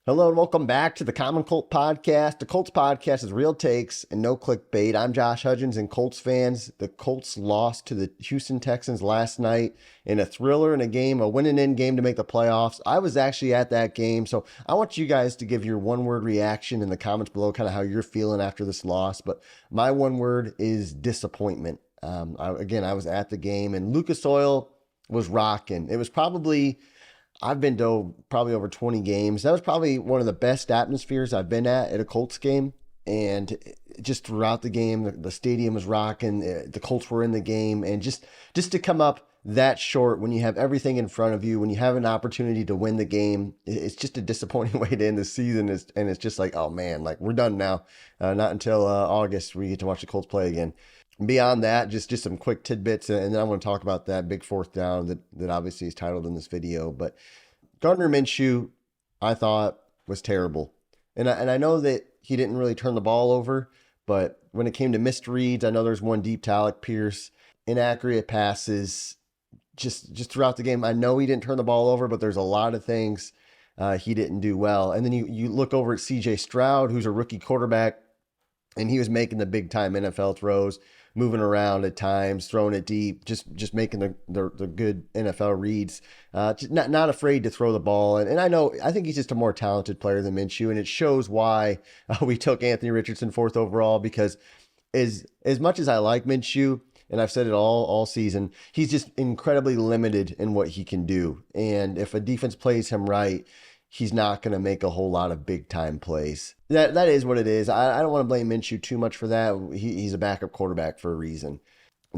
Hello and welcome back to the Common Colt Podcast. The Colts Podcast is real takes and no clickbait. I'm Josh Hudgens, and Colts fans, the Colts lost to the Houston Texans last night in a thriller in a game, a win-and-in game to make the playoffs. I was actually at that game, so I want you guys to give your one-word reaction in the comments below, kind of how you're feeling after this loss. But my one word is disappointment. I was at the game, and Lucas Oil was rocking. It was probably... I've been to probably over 20 games. That was probably one of the best atmospheres I've been at a Colts game. And just throughout the game, the stadium was rocking. The Colts were in the game. And just to come up that short when you have everything in front of you, when you have an opportunity to win the game, it's just a disappointing way to end the season. And it's just like, oh man, like we're done now. Not until August we get to watch the Colts play again. Beyond that, just some quick tidbits, and then I want to talk about that big fourth down that obviously is titled in this video. But Gardner Minshew, I thought, was terrible. And I know that he didn't really turn the ball over, but when it came to missed reads, I know there's one deep to Alec Pierce, inaccurate passes, just throughout the game. I know he didn't turn the ball over, but there's a lot of things he didn't do well. And then you look over at C.J. Stroud, who's a rookie quarterback, and he was making the big-time NFL throws, moving around at times, throwing it deep, just making the good NFL reads, not afraid to throw the ball. And I think he's just a more talented player than Minshew, and it shows why we took Anthony Richardson fourth overall, because as much as I like Minshew, and I've said it all season, he's just incredibly limited in what he can do. And if a defense plays him right, he's not going to make a whole lot of big time plays. That is what it is. I don't want to blame Minshew too much for that. He's a backup quarterback for a reason.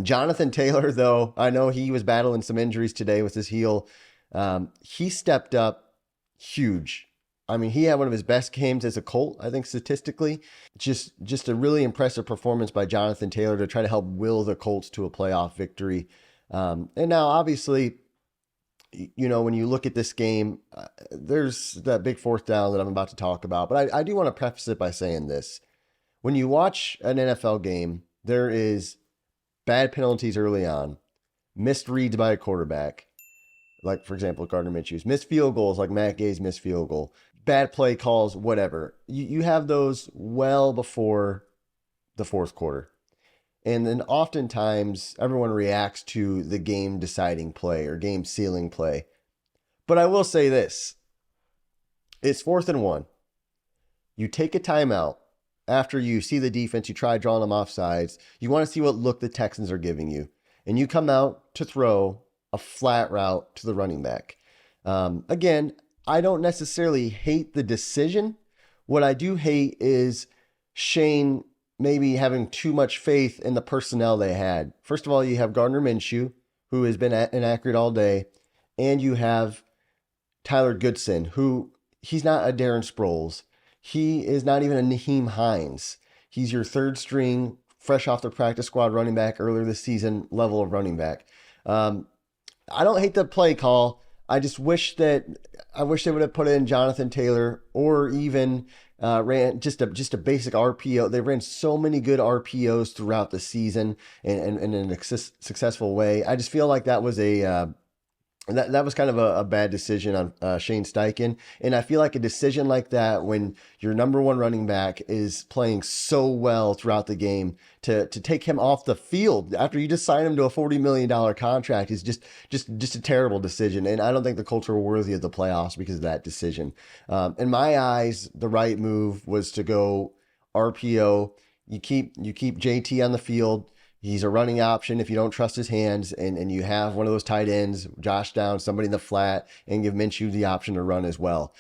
Jonathan Taylor, though, I know he was battling some injuries today with his heel. He stepped up huge. I mean, he had one of his best games as a Colt, I think, statistically. Just a really impressive performance by Jonathan Taylor to try to help will the Colts to a playoff victory. And now, obviously, you know, when you look at this game, there's that big fourth down that I'm about to talk about. But I do want to preface it by saying this. When you watch an NFL game, there is bad penalties early on, missed reads by a quarterback, like, for example, Gardner Minshew's, missed field goals, like Matt Gay's missed field goal, bad play calls, whatever. You have those well before the fourth quarter. And then oftentimes everyone reacts to the game deciding play or game sealing play. But I will say this. It's 4th and 1. You take a timeout after you see the defense, you try drawing them off sides. You want to see what look the Texans are giving you. And you come out to throw a flat route to the running back. Again, I don't necessarily hate the decision. What I do hate is Shane maybe having too much faith in the personnel they had. First of all, you have Gardner Minshew, who has been inaccurate all day, and you have Tyler Goodson, who he's not a Darren Sproles. He is not even a Naheem Hines. He's your third string, fresh off the practice squad running back earlier this season level of running back. I don't hate the play call. I wish they would have put in Jonathan Taylor, or even ran just a basic RPO. They ran so many good RPOs throughout the season and in a successful way. I just feel like that was that was kind of a bad decision on Shane Steichen. And I feel like a decision like that, when your number one running back is playing so well throughout the game, to take him off the field after you just signed him to a $40 million contract is just a terrible decision. And I don't think the Colts are worthy of the playoffs because of that decision. In my eyes, the right move was to go RPO. You keep JT on the field. He's a running option if you don't trust his hands, and you have one of those tight ends, Josh down, somebody in the flat, and give Minshew the option to run as well.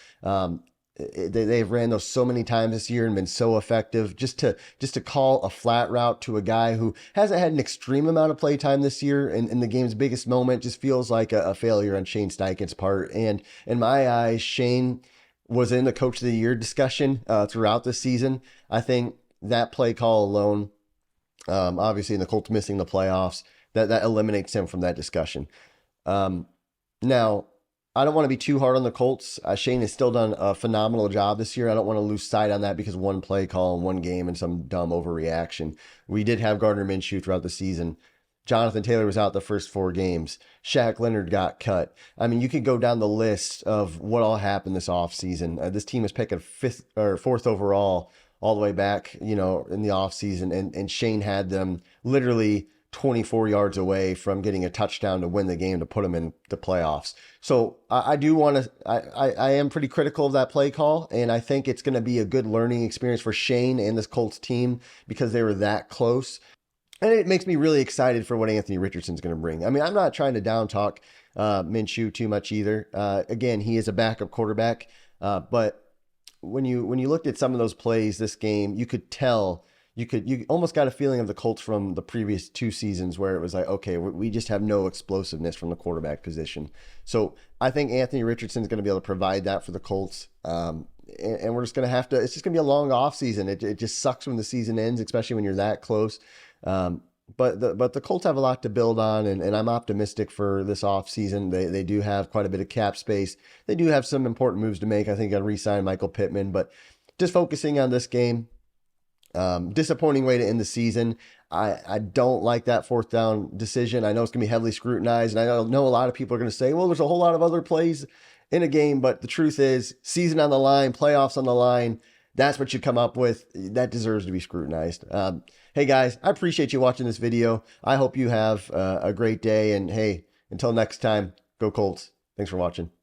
They've ran those so many times this year and been so effective. Just to call a flat route to a guy who hasn't had an extreme amount of play time this year in the game's biggest moment just feels like a failure on Shane Steichen's part. And in my eyes, Shane was in the Coach of the Year discussion throughout the season. I think that play call alone, obviously, in the Colts missing the playoffs, that eliminates him from that discussion. Now, I don't want to be too hard on the Colts. Shane has still done a phenomenal job this year. I don't want to lose sight on that because one play call in one game and some dumb overreaction. We did have Gardner Minshew throughout the season. Jonathan Taylor was out the first 4 games. Shaq Leonard got cut. I mean, you could go down the list of what all happened this offseason. This team was picking 5th or 4th overall all the way back, in the offseason, and Shane had them literally 24 yards away from getting a touchdown to win the game to put them in the playoffs. So I do want to, I am pretty critical of that play call, and I think it's going to be a good learning experience for Shane and this Colts team because they were that close. And it makes me really excited for what Anthony Richardson's going to bring. I mean, I'm not trying to down talk Minshew too much either. Again, he is a backup quarterback, but when you looked at some of those plays this game, you could tell, you almost got a feeling of the Colts from the previous 2 seasons where it was like, okay, we just have no explosiveness from the quarterback position. So I think Anthony Richardson is going to be able to provide that for the Colts. And we're just going to have to, it's just going to be a long offseason. It just sucks when the season ends, especially when you're that close. But the Colts have a lot to build on, and I'm optimistic for this offseason. They do have quite a bit of cap space. They do have some important moves to make. I think I'll re-sign Michael Pittman, but just focusing on this game, disappointing way to end the season. I don't like that 4th down decision. I know it's going to be heavily scrutinized, and I know a lot of people are going to say, well, there's a whole lot of other plays in a game, but the truth is, season on the line, playoffs on the line, that's what you come up with. That deserves to be scrutinized. Hey guys, I appreciate you watching this video. I hope you have a great day, and hey, until next time, go Colts. Thanks for watching.